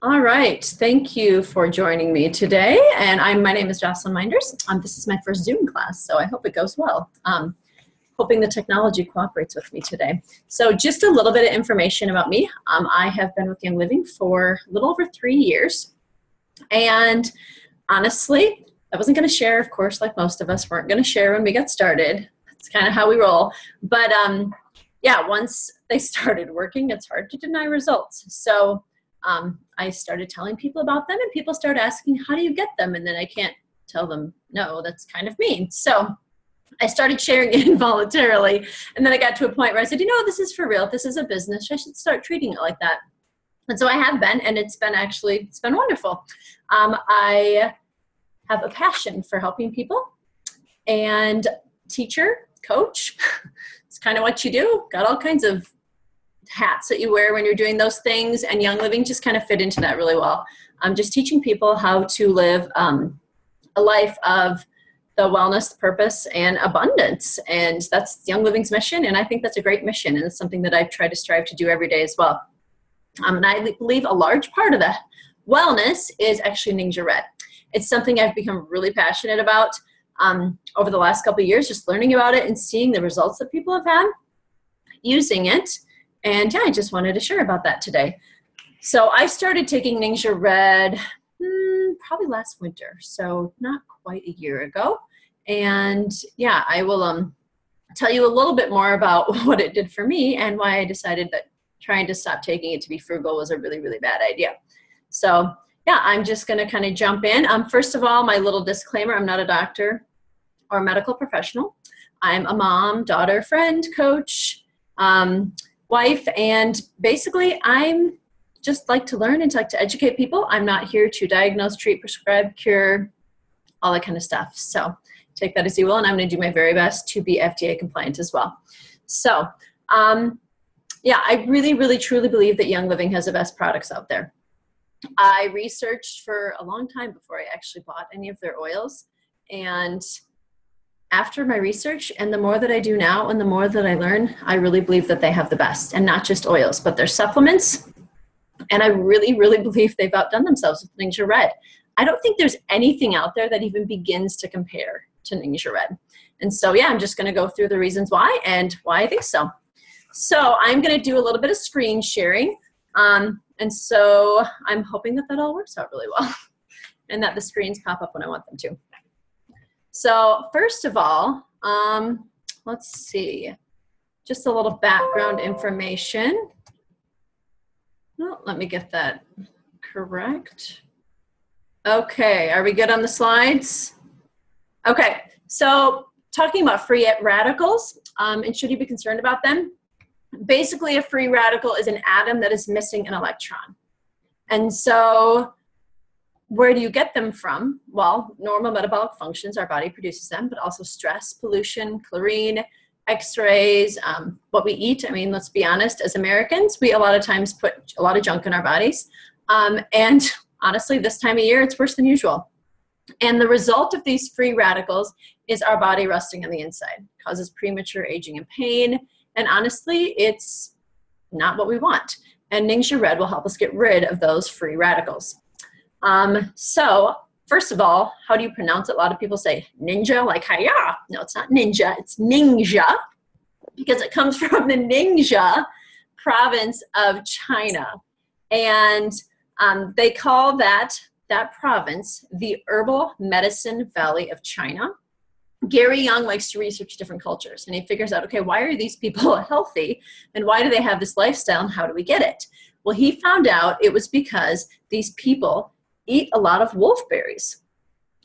All right, thank you for joining me today. And my name is Jocelyn Minders. This is my first Zoom class, so I hope it goes well. Hoping the technology cooperates with me today. So just a little bit of information about me. I have been with Young Living for a little over 3 years. And honestly, I wasn't going to share, of course, like most of us weren't going to share when we got started. That's kind of how we roll. But yeah, once they started working, it's hard to deny results. So I started telling people about them, and people started asking, how do you get them? And then I can't tell them, no, that's kind of mean. So I started sharing it involuntarily. And then I got to a point where I said, this is for real. This is a business. I should start treating it like that. And so I have been, and it's been wonderful. I have a passion for helping people, and teacher, coach, it's kind of what you do. Got all kinds of hats that you wear when you're doing those things, and Young Living just kind of fit into that really well. I'm just teaching people how to live a life of the wellness, purpose, and abundance, and that's Young Living's mission, and I think that's a great mission, and it's something that I've tried to strive to do every day as well. And I believe a large part of the wellness is actually Ningxia Red. It's something I've become really passionate about over the last couple of years, just learning about it and seeing the results that people have had using it. And yeah, I just wanted to share about that today. So I started taking Ningxia Red probably last winter, so not quite a year ago. And yeah, I will tell you a little bit more about what it did for me and why I decided that trying to stop taking it to be frugal was a really, really bad idea. So yeah, I'm just going to kind of jump in. First of all, my little disclaimer, I'm not a doctor or a medical professional. I'm a mom, daughter, friend, coach, wife, and basically I'm just like to learn and like to educate people. I'm not here to diagnose, treat, prescribe, cure, all that kind of stuff. So take that as you will, and I'm going to do my very best to be FDA compliant as well. So yeah, I really, really, truly believe that Young Living has the best products out there. I researched for a long time before I actually bought any of their oils, and after my research, and the more that I do now and the more that I learn, I really believe that they have the best, and not just oils, but their supplements. And I really, really believe they've outdone themselves with Ningxia Red. I don't think there's anything out there that even begins to compare to Ningxia Red. And so, yeah, I'm just going to go through the reasons why and why I think so. So I'm going to do a little bit of screen sharing. And so I'm hoping that all works out really well and that the screens pop up when I want them to. So first of all, let's see, just a little background information. Oh, let me get that correct. Okay, are we good on the slides? Okay, so talking about free radicals, and should you be concerned about them? Basically, a free radical is an atom that is missing an electron. And so where do you get them from? Well, normal metabolic functions, our body produces them, but also stress, pollution, chlorine, x-rays, what we eat. I mean, let's be honest, as Americans, we a lot of times put a lot of junk in our bodies. And honestly, this time of year, it's worse than usual. And the result of these free radicals is our body rusting on the inside, causes premature aging and pain. And honestly, it's not what we want. And Ningxia Red will help us get rid of those free radicals. So first of all, how do you pronounce it? A lot of people say ninja, like hiya. No, it's not ninja, it's Ningxia, because it comes from the Ningxia province of China. And they call that province the Herbal Medicine Valley of China. Gary Young likes to research different cultures, and he figures out, okay, why are these people healthy, and why do they have this lifestyle, and how do we get it? Well, he found out it was because these people eat a lot of wolfberries,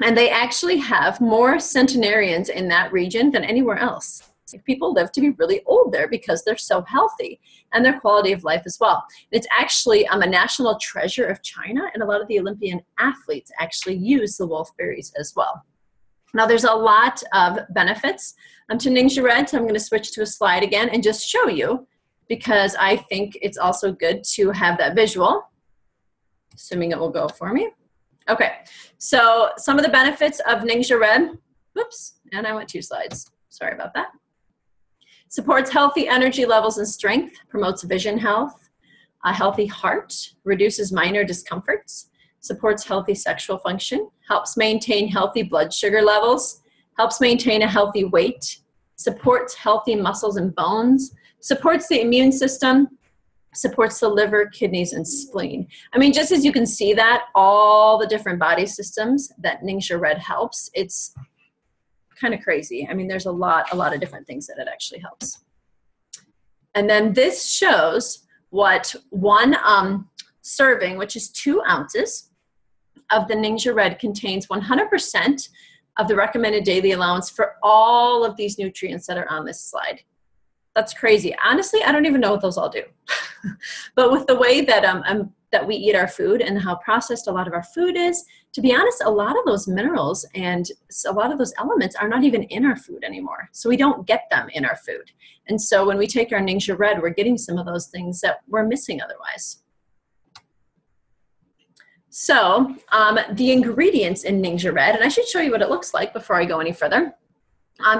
and they actually have more centenarians in that region than anywhere else. People live to be really old there because they're so healthy, and their quality of life as well. It's actually a national treasure of China, and a lot of the Olympian athletes actually use the wolfberries as well. Now, there's a lot of benefits to Ningxia Red, so I'm going to switch to a slide again and just show you, because I think it's also good to have that visual, assuming it will go for me. Okay, so some of the benefits of Ningxia Red, whoops, and I went 2 slides, sorry about that. Supports healthy energy levels and strength, promotes vision health, A healthy heart, reduces minor discomforts, supports healthy sexual function, helps maintain healthy blood sugar levels, helps maintain a healthy weight, supports healthy muscles and bones, supports the immune system, supports the liver, kidneys, and spleen. I mean, just as you can see that, all the different body systems that Ningxia Red helps, it's kind of crazy. I mean, there's a lot of different things that it actually helps. And then this shows what one serving, which is 2 ounces of the Ningxia Red, contains 100% of the recommended daily allowance for all of these nutrients that are on this slide. That's crazy. Honestly, I don't even know what those all do. But with the way that that we eat our food and how processed a lot of our food is, to be honest, a lot of those minerals and a lot of those elements are not even in our food anymore. So we don't get them in our food. And so when we take our Ningxia Red, we're getting some of those things that we're missing otherwise. So the ingredients in Ningxia Red, and I should show you what it looks like before I go any further.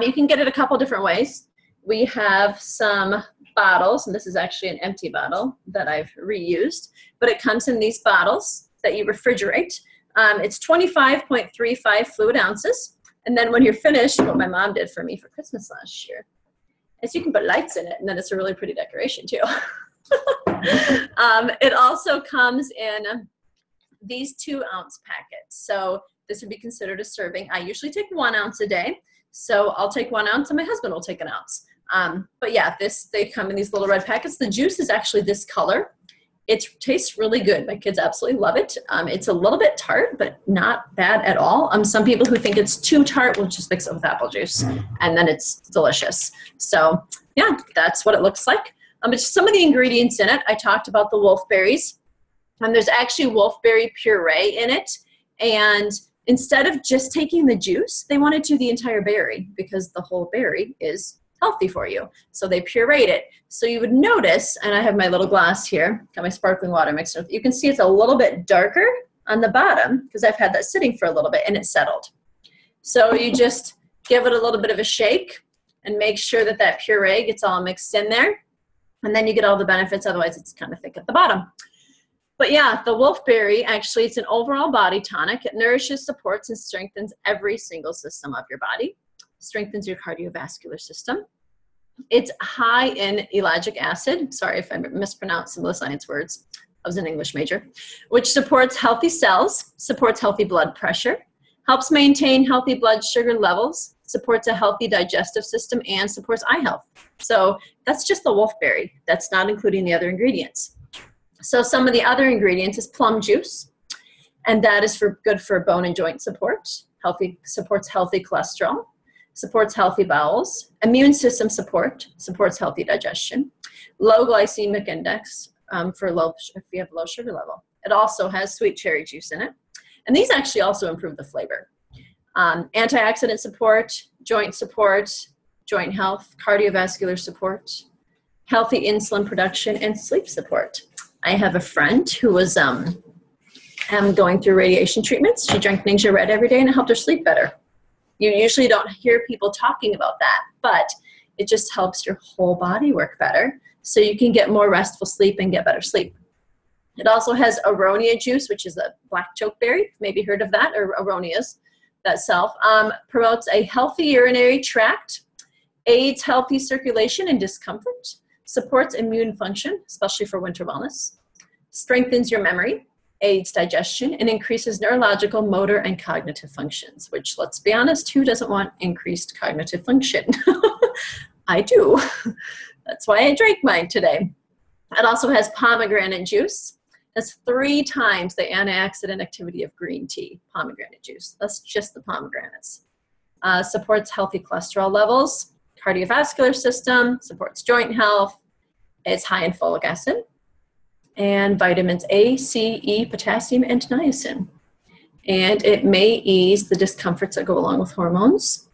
You can get it a couple different ways. We have some bottles, and this is actually an empty bottle that I've reused, but it comes in these bottles that you refrigerate. It's 25.35 fluid ounces. And then when you're finished, what my mom did for me for Christmas last year is you can put lights in it, and then it's a really pretty decoration too. It also comes in these 2-ounce packets. So this would be considered a serving. I usually take 1 ounce a day. So I'll take 1 ounce and my husband will take 1 ounce. But yeah, they come in these little red packets. The juice is actually this color. It tastes really good. My kids absolutely love it. It's a little bit tart, but not bad at all. Some people who think it's too tart will just mix it with apple juice, and then it's delicious. So yeah, that's what it looks like. But some of the ingredients in it, I talked about the wolfberries, and there's actually wolfberry puree in it. And instead of just taking the juice, they want to do the entire berry because the whole berry is healthy for you. So they pureed it. So you would notice, and I have my little glass here, got my sparkling water mixed with, you can see it's a little bit darker on the bottom because I've had that sitting for a little bit and it's settled. So you just give it a little bit of a shake and make sure that that puree gets all mixed in there. And then you get all the benefits, otherwise it's kind of thick at the bottom. But yeah, the wolfberry, actually, it's an overall body tonic. It nourishes, supports, and strengthens every single system of your body. Strengthens your cardiovascular system. It's high in ellagic acid. Sorry if I mispronounced some of the science words. I was an English major. Which supports healthy cells, supports healthy blood pressure, helps maintain healthy blood sugar levels, supports a healthy digestive system, and supports eye health. So that's just the wolfberry. That's not including the other ingredients. So some of the other ingredients is plum juice, and that is good for bone and joint support. Supports healthy cholesterol, supports healthy bowels, immune system support, supports healthy digestion, low glycemic index if you have low sugar level. It also has sweet cherry juice in it, and these actually also improve the flavor. Antioxidant support, joint health, cardiovascular support, healthy insulin production, and sleep support. I have a friend who was going through radiation treatments. She drank Ningxia Red every day and it helped her sleep better. You usually don't hear people talking about that, but it just helps your whole body work better so you can get more restful sleep and get better sleep. It also has aronia juice, which is a black chokeberry. Maybe heard of that, or aronias, that self. Promotes a healthy urinary tract, aids healthy circulation and discomfort, supports immune function, especially for winter wellness, strengthens your memory, aids digestion, and increases neurological, motor, and cognitive functions, which, let's be honest, who doesn't want increased cognitive function? I do. That's why I drank mine today. It also has pomegranate juice. That's 3 times the antioxidant activity of green tea, pomegranate juice. That's just the pomegranates. Supports healthy cholesterol levels, cardiovascular system, supports joint health. It's high in folic acid and vitamins A, C, E, potassium, and niacin. And it may ease the discomforts that go along with hormones,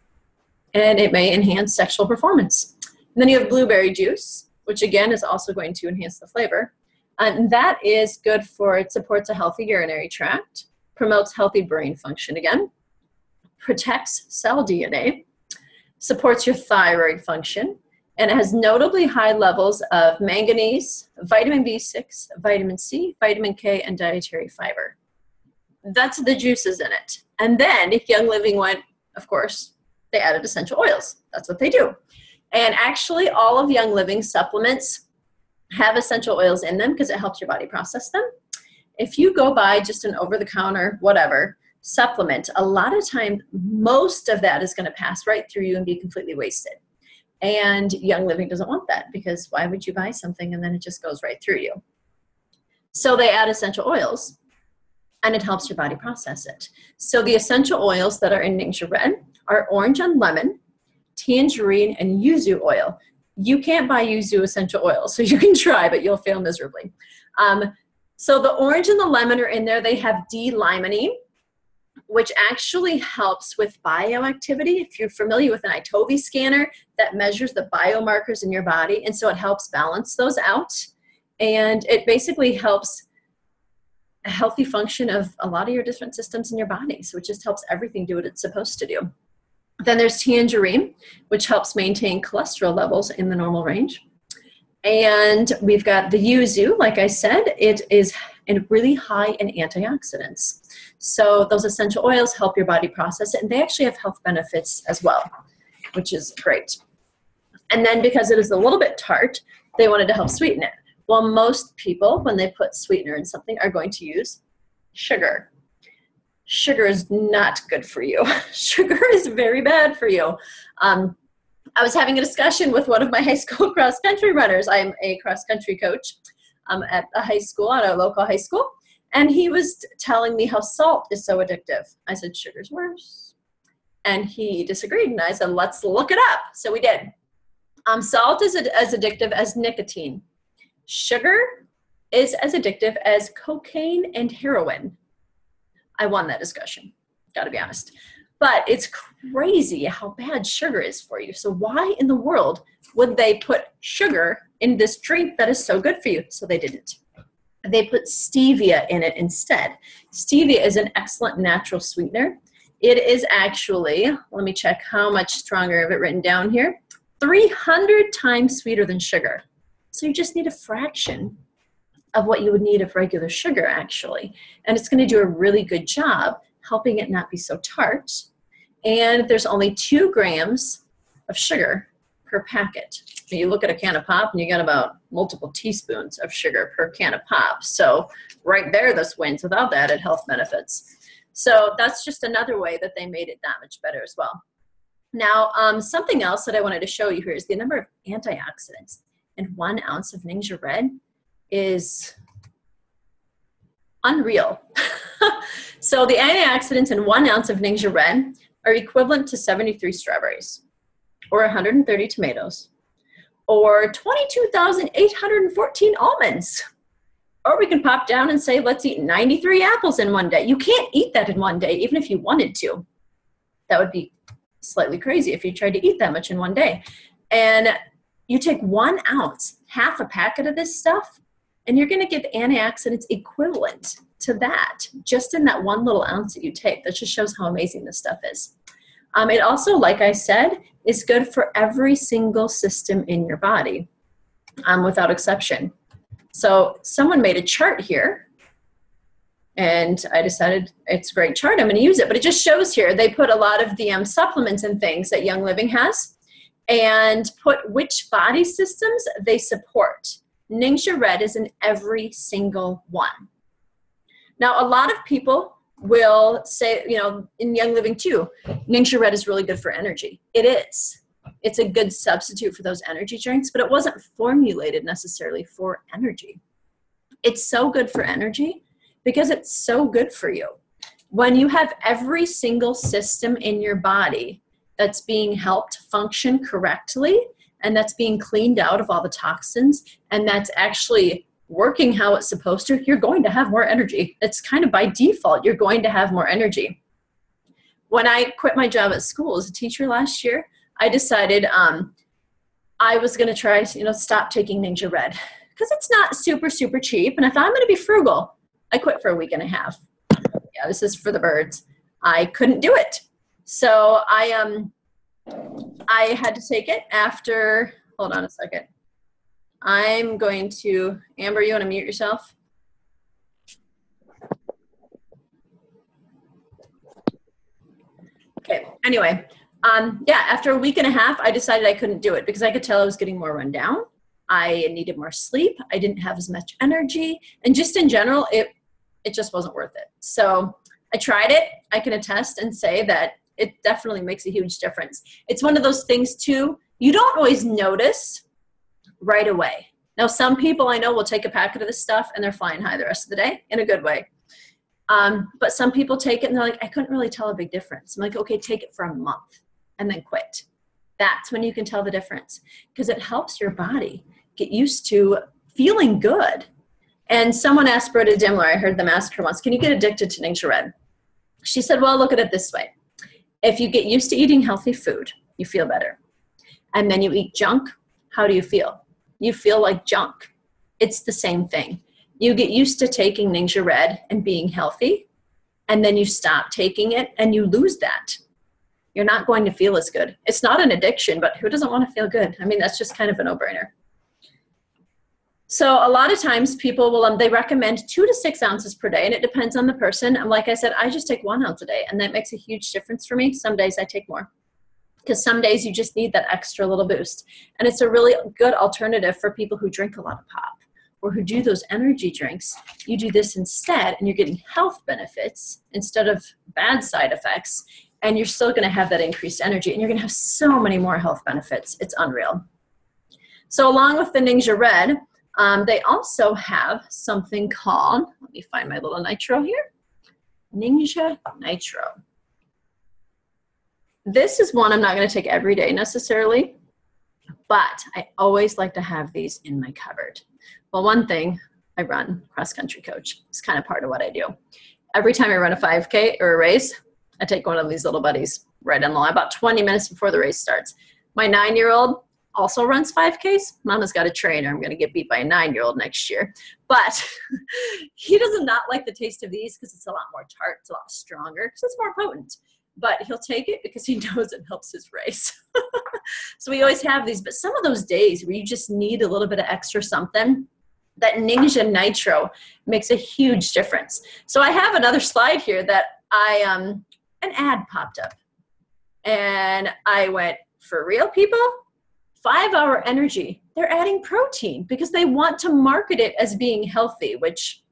and it may enhance sexual performance. And then you have blueberry juice, which again is also going to enhance the flavor. And that is good for, it supports a healthy urinary tract, promotes healthy brain function again, protects cell DNA, supports your thyroid function, And it has notably high levels of manganese, vitamin B6, vitamin C, vitamin K, and dietary fiber. That's the juices in it. And then Young Living went, of course, they added essential oils. That's what they do. And actually all of Young Living supplements have essential oils in them because it helps your body process them. If you go buy just an over-the-counter, whatever, supplement, a lot of time, most of that is going to pass right through you and be completely wasted. And Young Living doesn't want that, because why would you buy something and then it just goes right through you? So they add essential oils, and it helps your body process it. So the essential oils that are in Ningxia Red are orange and lemon, tangerine, and yuzu oil. You can't buy yuzu essential oil, so you can try, but you'll fail miserably. So the orange and the lemon are in there. They have D-limonene, which actually helps with bioactivity. If you're familiar with an iTovi scanner, that measures the biomarkers in your body, and so it helps balance those out. And it basically helps a healthy function of a lot of your different systems in your body. So it just helps everything do what it's supposed to do. Then there's tangerine, which helps maintain cholesterol levels in the normal range. And we've got the yuzu, like I said, it is really high in antioxidants. So those essential oils help your body process it, and they actually have health benefits as well, which is great. And then because it is a little bit tart, they wanted to help sweeten it. Well, most people, when they put sweetener in something, are going to use sugar. Sugar is not good for you. Sugar is very bad for you. I was having a discussion with one of my high school cross-country runners. I'm a cross-country coach at a high school, at a local high school, and he was telling me how salt is so addictive. I said, sugar's worse. And he disagreed, and I said, let's look it up. So we did. Salt is as addictive as nicotine. Sugar is as addictive as cocaine and heroin. I won that discussion, gotta be honest. But it's crazy how bad sugar is for you. So why in the world would they put sugar in this drink that is so good for you? So they didn't. They put stevia in it instead. Stevia is an excellent natural sweetener. It is actually, let me check how much stronger I have it written down here, 300 times sweeter than sugar. So you just need a fraction of what you would need of regular sugar, actually. And it's going to do a really good job helping it not be so tart. And there's only 2 grams of sugar per packet. You look at a can of pop and you got about multiple teaspoons of sugar per can of pop. So right there, this wins without the added health benefits. So that's just another way that they made it that much better as well. Now, something else that I wanted to show you here is the number of antioxidants in 1 ounce of Ningxia Red is unreal. So the antioxidants in 1 ounce of Ningxia Red are equivalent to 73 strawberries, or 130 tomatoes, or 22,814 almonds. Or we can pop down and say, let's eat 93 apples in 1 day. You can't eat that in 1 day, even if you wanted to. That would be slightly crazy if you tried to eat that much in 1 day. And you take 1 ounce, half a packet of this stuff, and you're going to get antioxidants equivalent to that, just in that 1 little ounce that you take. That just shows how amazing this stuff is. It also, like I said, is good for every single system in your body, without exception. So someone made a chart here, and I decided it's a great chart. I'm going to use it, but it just shows here. They put a lot of the supplements and things that Young Living has, and put which body systems they support. Ningxia Red is in every single one. Now, a lot of people will say, you know, in Young Living too, Ningxia Red is really good for energy. It is. It's a good substitute for those energy drinks, but it wasn't formulated necessarily for energy. It's so good for energy because it's so good for you. When you have every single system in your body that's being helped function correctly, and that's being cleaned out of all the toxins, and that's actually working how it's supposed to, you're going to have more energy. It's kind of by default, you're going to have more energy. When I quit my job at school as a teacher last year, I decided I was going to try, stop taking Ningxia Red because it's not super, super cheap. And I thought I'm going to be frugal. I quit for a week and a half. Yeah, this is for the birds. I couldn't do it. So I had to take it after Hold on a second. I'm going to, Amber, you want to mute yourself? Okay, anyway, yeah, after a week and a half, I decided I couldn't do it because I could tell I was getting more run down. I needed more sleep. I didn't have as much energy. And just in general, it just wasn't worth it. So I tried it. I can attest and say that it definitely makes a huge difference. It's one of those things too, you don't always notice right away. Now, some people I know will take a packet of this stuff and they're flying high the rest of the day in a good way. But some people take it and they're like, I couldn't really tell a big difference. I'm like, okay, take it for a month and then quit. That's when you can tell the difference because it helps your body get used to feeling good. And someone asked Britta Dimmler, I heard them ask her once, can you get addicted to Ningxia Red? She said, well, look at it this way. If you get used to eating healthy food, you feel better. And then you eat junk, how do you feel? You feel like junk. It's the same thing. You get used to taking Ningxia Red and being healthy, and then you stop taking it and you lose that. You're not going to feel as good. It's not an addiction, but who doesn't want to feel good? I mean, that's just kind of a no-brainer. So a lot of times people will, they recommend 2 to 6 ounces per day, and it depends on the person. And like I said, I just take 1 ounce a day, and that makes a huge difference for me. Some days I take more because some days you just need that extra little boost. And it's a really good alternative for people who drink a lot of pop or who do those energy drinks. You do this instead, and you're getting health benefits instead of bad side effects, and you're still going to have that increased energy, and you're going to have so many more health benefits. It's unreal. So along with the Ningxia Red, they also have something called, let me find my little nitro here, Ningxia Nitro. This is one I'm not going to take every day necessarily, but I always like to have these in my cupboard. Well, one thing, I run cross-country coach. It's kind of part of what I do. Every time I run a 5K or a race, I take one of these little buddies right on the line, about 20 minutes before the race starts. My 9-year-old also runs 5Ks. Mama's got a trainer. I'm going to get beat by a 9-year-old next year. But he does not like the taste of these because it's a lot more tart. It's a lot stronger because it's more potent. But he'll take it because he knows it helps his race. So we always have these. But some of those days where you just need a little bit of extra something, that Ningxia Nitro makes a huge difference. So I have another slide here that an ad popped up. And I went, for real, people? 5-hour energy. They're adding protein because they want to market it as being healthy, which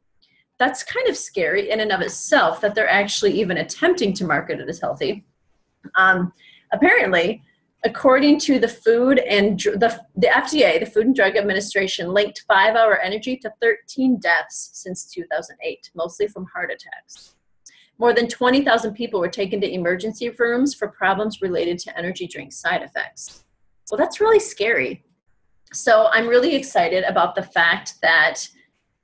that's kind of scary in and of itself that they're actually even attempting to market it as healthy. Apparently, according to the Food and the FDA, the Food and Drug Administration, linked 5-hour energy to 13 deaths since 2008, mostly from heart attacks. More than 20,000 people were taken to emergency rooms for problems related to energy drink side effects. So that's really scary. So I'm really excited about the fact that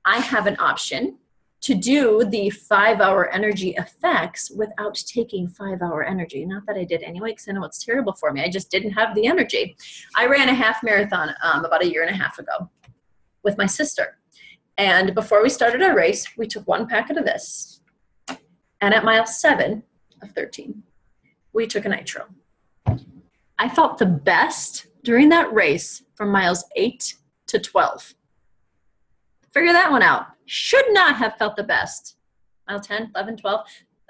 I have an option to do the 5-hour energy effects without taking 5-hour energy. Not that I did anyway, because I know it's terrible for me. I just didn't have the energy. I ran a half marathon about 1.5 years ago with my sister. And before we started our race, we took 1 packet of this. And at mile 7 of 13, we took a nitro. I felt the best during that race from miles 8 to 12. Figure that one out. Should not have felt the best. Mile 10, 11, 12.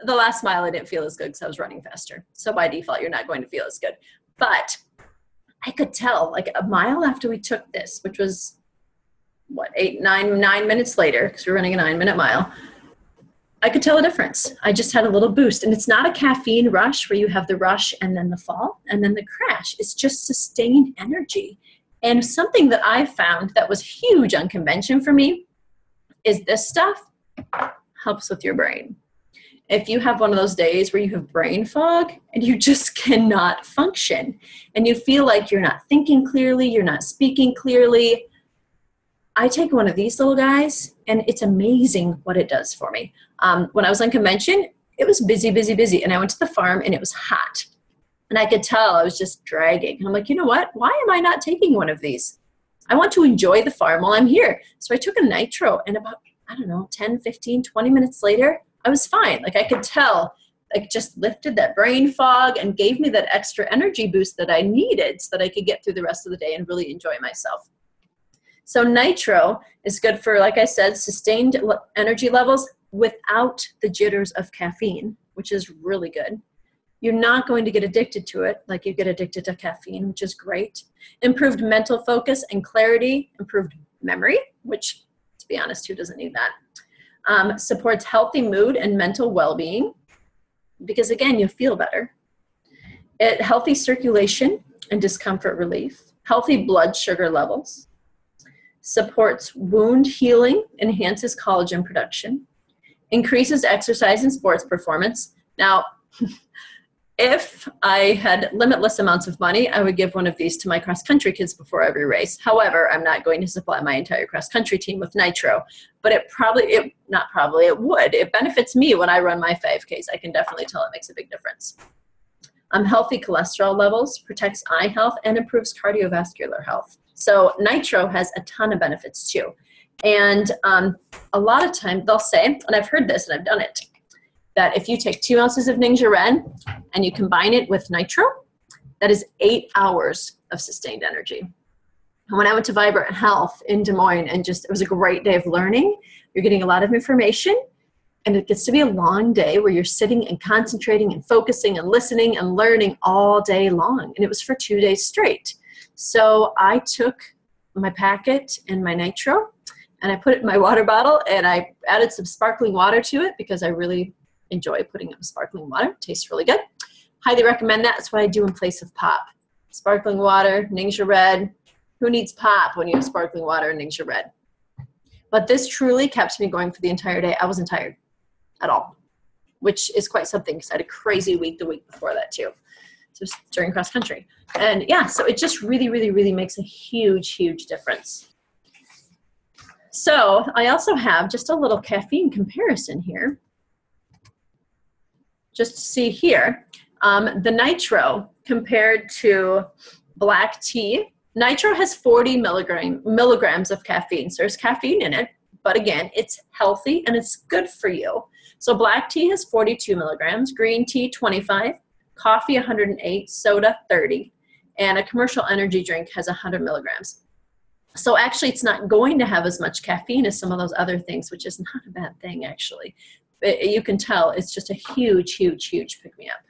The last mile I didn't feel as good because I was running faster. So by default, you're not going to feel as good. But I could tell, like a mile after we took this, which was, what, 9 minutes later, because we're running a 9-minute mile, I could tell a difference. I just had a little boost. And it's not a caffeine rush where you have the rush and then the fall and then the crash. It's just sustained energy. And something that I found that was huge on convention for me is this stuff helps with your brain. If you have one of those days where you have brain fog and you just cannot function and you feel like you're not thinking clearly, you're not speaking clearly, I take one of these little guys and it's amazing what it does for me. When I was on convention, it was busy, and I went to the farm and it was hot. And I could tell I was just dragging. And I'm like, you know what? Why am I not taking one of these? I want to enjoy the farm while I'm here. So I took a nitro and about, I don't know, 10, 15, 20 minutes later, I was fine. Like I could tell like just lifted that brain fog and gave me that extra energy boost that I needed so that I could get through the rest of the day and really enjoy myself. So nitro is good for, like I said, sustained energy levels without the jitters of caffeine, which is really good. You're not going to get addicted to it like you get addicted to caffeine, which is great. Improved mental focus and clarity, improved memory, which, to be honest, who doesn't need that? Supports healthy mood and mental well-being because, again, you feel better. Healthy circulation and discomfort relief. Healthy blood sugar levels. Supports wound healing, enhances collagen production. Increases exercise and sports performance. Now, if I had limitless amounts of money, I would give one of these to my cross-country kids before every race. However, I'm not going to supply my entire cross-country team with nitro, but it would. It benefits me when I run my 5Ks. I can definitely tell it makes a big difference. Healthy cholesterol levels, protects eye health, and improves cardiovascular health. So nitro has a ton of benefits too. And a lot of time they'll say, and I've heard this and I've done it, that if you take 2 ounces of Ningxia Red and you combine it with nitro, that is 8 hours of sustained energy. And when I went to Vibrant Health in Des Moines, and it was a great day of learning, you're getting a lot of information, and it gets to be a long day where you're sitting and concentrating and focusing and listening and learning all day long. And it was for 2 days straight. So I took my packet and my nitro, and I put it in my water bottle, and I added some sparkling water to it because I really enjoy putting up sparkling water. It tastes really good. Highly recommend that. That's what I do in place of pop. Sparkling water, Ningxia Red. Who needs pop when you have sparkling water and Ningxia Red? But this truly kept me going for the entire day. I wasn't tired at all, which is quite something because I had a crazy week the week before that too. Just during cross country. And yeah, so it just really, really, really makes a huge, huge difference. So I also have just a little caffeine comparison here. Just to see here, the nitro compared to black tea. Nitro has 40 milligrams of caffeine. So there's caffeine in it, but again, it's healthy and it's good for you. So black tea has 42 milligrams, green tea 25, coffee 108, soda 30, and a commercial energy drink has 100 milligrams. So actually it's not going to have as much caffeine as some of those other things, which is not a bad thing actually. You can tell it's just a huge, huge, huge pick-me-up.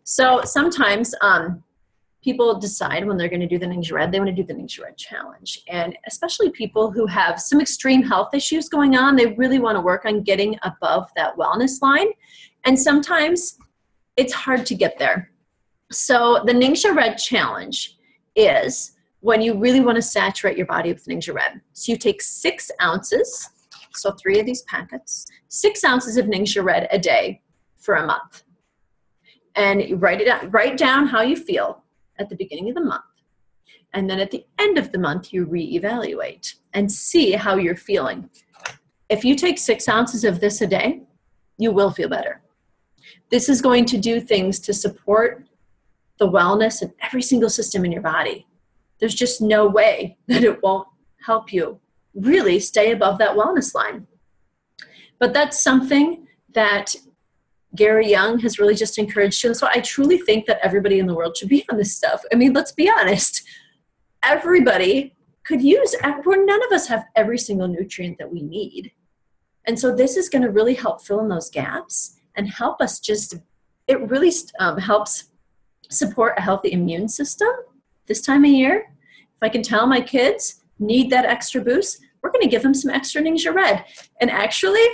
So sometimes people decide when they're going to do the Ningxia Red, they want to do the Ningxia Red challenge. And especially people who have some extreme health issues going on, they really want to work on getting above that wellness line. And sometimes it's hard to get there. So the Ningxia Red challenge is when you really want to saturate your body with Ningxia Red. So you take 6 ounces, so 3 of these packets, 6 ounces of Ningxia Red a day for a month. And you write down how you feel at the beginning of the month. And then at the end of the month, you reevaluate and see how you're feeling. If you take 6 ounces of this a day, you will feel better. This is going to do things to support the wellness in every single system in your body. There's just no way that it won't help you really stay above that wellness line. But that's something that Gary Young has really just encouraged you. So I truly think that everybody in the world should be on this stuff. I mean, let's be honest. Everybody could use, none of us have every single nutrient that we need. And so this is going to really help fill in those gaps and help us it really helps support a healthy immune system this time of year. If I can tell my kids need that extra boost, we're going to give them some extra Ningxia Red. And actually,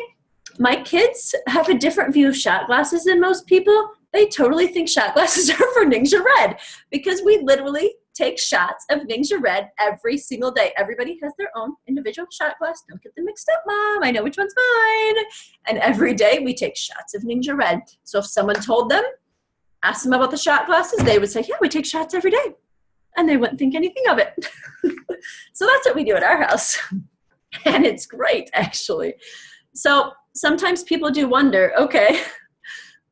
my kids have a different view of shot glasses than most people. They totally think shot glasses are for Ningxia Red because we literally take shots of Ningxia Red every single day. Everybody has their own individual shot glass. Don't get them mixed up, Mom. I know which one's mine. And every day we take shots of Ningxia Red. So if someone told them, asked them about the shot glasses, they would say, yeah, we take shots every day. And they wouldn't think anything of it. So that's what we do at our house. And it's great, actually. So sometimes people do wonder, okay,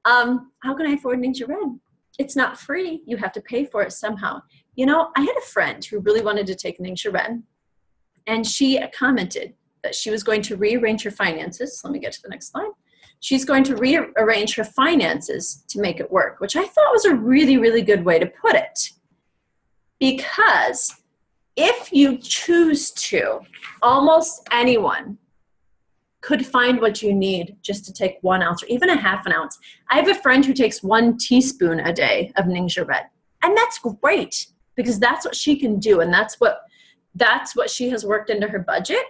how can I afford Ningxia Red? It's not free. You have to pay for it somehow. You know, I had a friend who really wanted to take Ningxia Red, and she commented that she was going to rearrange her finances. Let me get to the next slide. she's going to rearrange her finances to make it work, which I thought was a really, really good way to put it. Because if you choose to, almost anyone could find what you need just to take 1 ounce or even a half an ounce. I have a friend who takes 1 teaspoon a day of Ningxia Red. And that's great because that's what she can do. And that's what she has worked into her budget,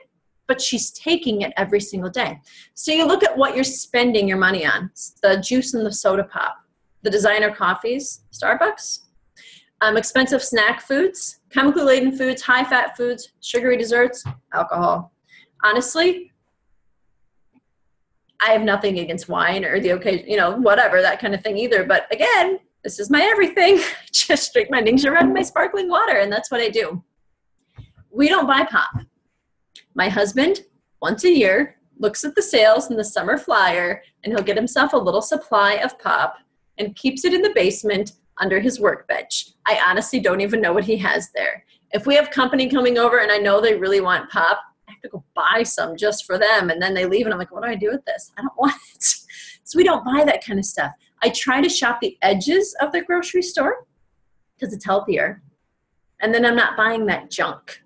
but she's taking it every single day. So you look at what you're spending your money on. It's the juice and the soda pop, the designer coffees, Starbucks, expensive snack foods, chemically laden foods, high fat foods, sugary desserts, alcohol. Honestly, I have nothing against wine or the occasion, you know, whatever, that kind of thing either. But again, this is my everything. Just drink my Ningxia Red and my sparkling water, and that's what I do. We don't buy pop. My husband, once a year, looks at the sales in the summer flyer, and he'll get himself a little supply of pop and keeps it in the basement under his workbench. I honestly don't even know what he has there. If we have company coming over and I know they really want pop, I have to go buy some just for them, and then they leave and I'm like, what do I do with this? I don't want it. So we don't buy that kind of stuff. I try to shop the edges of the grocery store because it's healthier. And then I'm not buying that junk.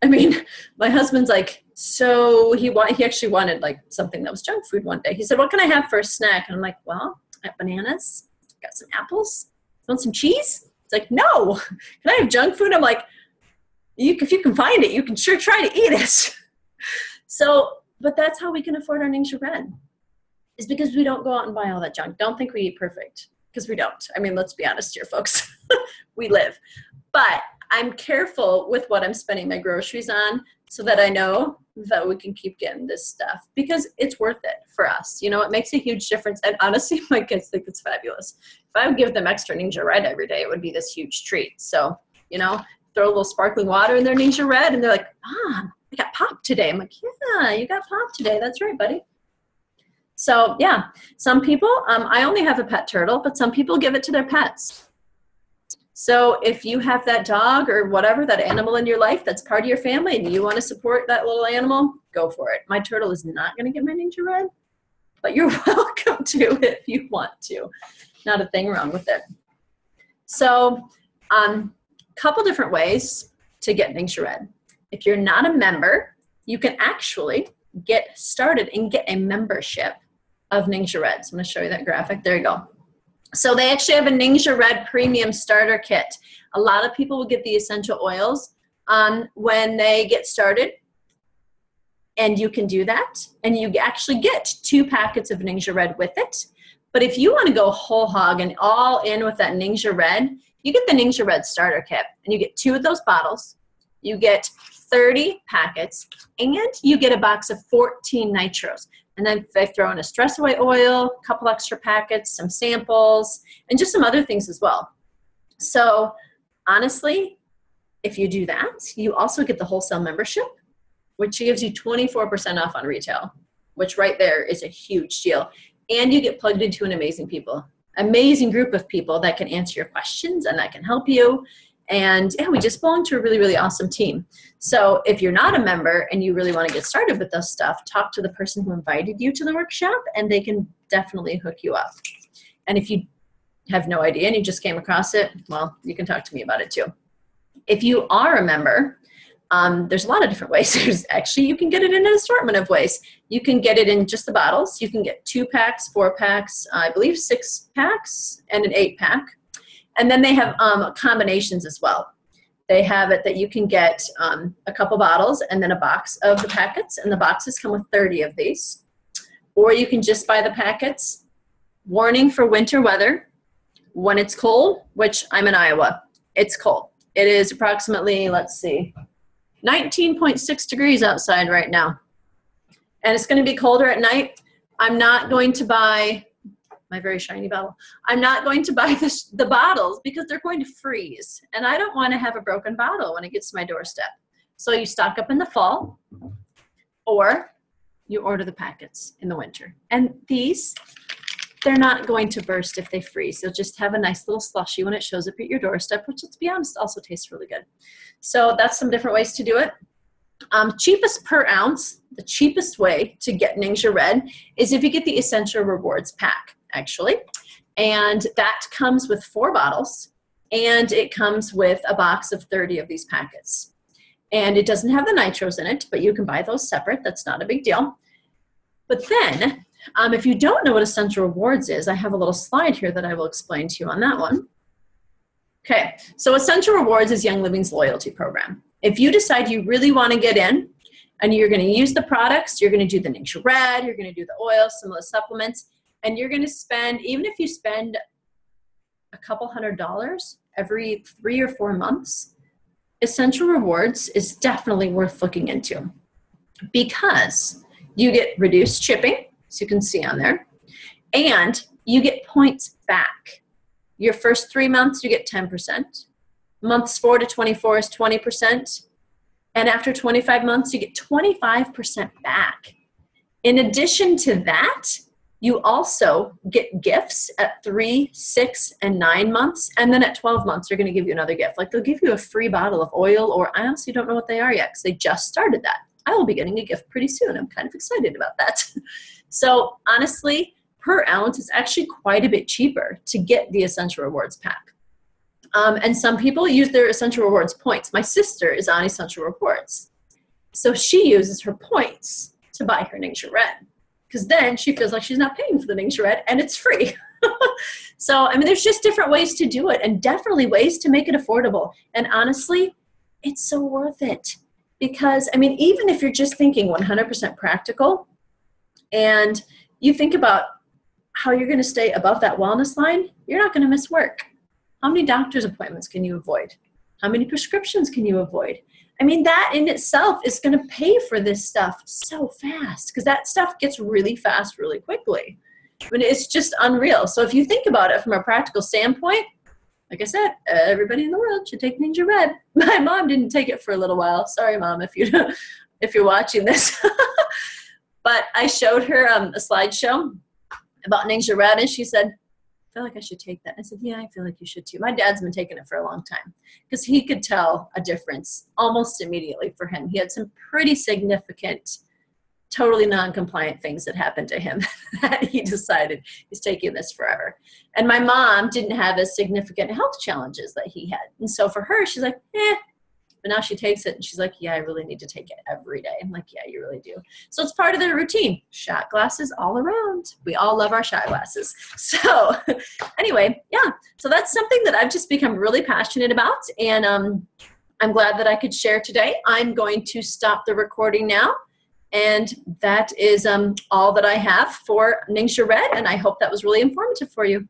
I mean, my husband's like, so he actually wanted like something that was junk food one day. He said, what can I have for a snack? And I'm like, well, I have bananas, got some apples. Want some cheese? It's like, no. Can I have junk food? I'm like, if you can find it, you can sure try to eat it. So, but that's how we can afford our Ningxia Red, is because we don't go out and buy all that junk. Don't think we eat perfect, because we don't. I mean, let's be honest here, folks. We live. But I'm careful with what I'm spending my groceries on so that I know that we can keep getting this stuff because it's worth it for us. You know, it makes a huge difference. And honestly, my kids think it's fabulous. If I would give them extra Ningxia Red every day, it would be this huge treat. So, you know, throw a little sparkling water in their Ningxia Red and they're like, Mom, I got pop today. I'm like, yeah, you got pop today. That's right, buddy. So yeah, some people, I only have a pet turtle, but some people give it to their pets. So if you have that dog or whatever, that animal in your life that's part of your family and you want to support that little animal, go for it. My turtle is not going to get my Ningxia Red, but you're welcome to if you want to. Not a thing wrong with it. So couple different ways to get Ningxia Red. If you're not a member, you can actually get started and get a membership of Ningxia Red. So I'm going to show you that graphic. There you go. So they actually have a Ningxia Red Premium Starter Kit. A lot of people will get the essential oils when they get started. And you can do that. And you actually get 2 packets of Ningxia Red with it. But if you want to go whole hog and all in with that Ningxia Red, you get the Ningxia Red Starter Kit. And you get 2 of those bottles. You get 30 packets. And you get a box of 14 nitros. And then they throw in a stress away oil, a couple extra packets, some samples, and just some other things as well. So honestly, if you do that, you also get the wholesale membership, which gives you 24% off on retail, which right there is a huge deal. And you get plugged into an amazing group of people that can answer your questions and that can help you. And yeah, we just belong to a really, really awesome team. So if you're not a member and you really want to get started with this stuff, talk to the person who invited you to the workshop and they can definitely hook you up. And if you have no idea and you just came across it, well, you can talk to me about it too. If you are a member, there's a lot of different ways. You can get it in an assortment of ways. You can get it in just the bottles. You can get 2 packs, 4 packs, I believe 6 packs, and an 8-pack. And then they have combinations as well. They have it that you can get a couple bottles and then a box of the packets, and the boxes come with 30 of these. Or you can just buy the packets. Warning for winter weather. When it's cold, which I'm in Iowa, it's cold. It is approximately, let's see, 19.6 degrees outside right now. And it's going to be colder at night. I'm not going to buy my very shiny bottle. I'm not going to buy the bottles because they're going to freeze. And I don't want to have a broken bottle when it gets to my doorstep. So you stock up in the fall or you order the packets in the winter. And these, they're not going to burst if they freeze. They'll just have a nice little slushy when it shows up at your doorstep, which, let's be honest, also tastes really good. So that's some different ways to do it. Cheapest per ounce, the cheapest way to get Ningxia Red is if you get the Essential Rewards pack, actually. And that comes with 4 bottles, and it comes with a box of 30 of these packets. And it doesn't have the nitros in it, but you can buy those separate. That's not a big deal. But then, if you don't know what Essential Rewards is, I have a little slide here that I will explain to you on that one. Okay, so Essential Rewards is Young Living's loyalty program. If you decide you really want to get in and you're going to use the products, you're going to do the Ningxia Red, you're going to do the oil, some of the supplements, and you're going to spend, even if you spend a couple $100 every 3 or 4 months, Essential Rewards is definitely worth looking into because you get reduced shipping, as you can see on there, and you get points back. Your first 3 months, you get 10%. Months 4 to 24 is 20%. And after 25 months, you get 25% back. In addition to that, you also get gifts at 3, 6, and 9 months. And then at 12 months, they're going to give you another gift. Like they'll give you a free bottle of oil, or I honestly don't know what they are yet because they just started that. I will be getting a gift pretty soon. I'm kind of excited about that. So honestly, per ounce, it's actually quite a bit cheaper to get the Essential Rewards pack. And some people use their Essential Rewards points. My sister is on Essential Rewards. So she uses her points to buy her Ningxia Red, because then she feels like she's not paying for the Ningxia Red and it's free. So, I mean, there's just different ways to do it and definitely ways to make it affordable. And honestly, it's so worth it because, I mean, even if you're just thinking 100% practical and you think about how you're going to stay above that wellness line, you're not going to miss work. How many doctor's appointments can you avoid? How many prescriptions can you avoid? I mean, that in itself is going to pay for this stuff so fast because that stuff gets really fast, really quickly. I mean, it's just unreal. So if you think about it from a practical standpoint, like I said, everybody in the world should take Ningxia Red. My mom didn't take it for a little while. Sorry, Mom, if you're watching this. But I showed her a slideshow about Ningxia Red, and she said, I feel like I should take that. I said, yeah, I feel like you should too. My dad's been taking it for a long time because he could tell a difference almost immediately for him. He had some pretty significant, totally non-compliant things that happened to him that he decided he's taking this forever. And my mom didn't have as significant health challenges that he had. And so for her, she's like, but now she takes it and she's like, yeah, I really need to take it every day. I'm like, yeah, you really do. So it's part of their routine. Shot glasses all around. We all love our shot glasses. So anyway, yeah. So that's something that I've just become really passionate about. And I'm glad that I could share today. I'm going to stop the recording now. And that is all that I have for Ningxia Red. And I hope that was really informative for you.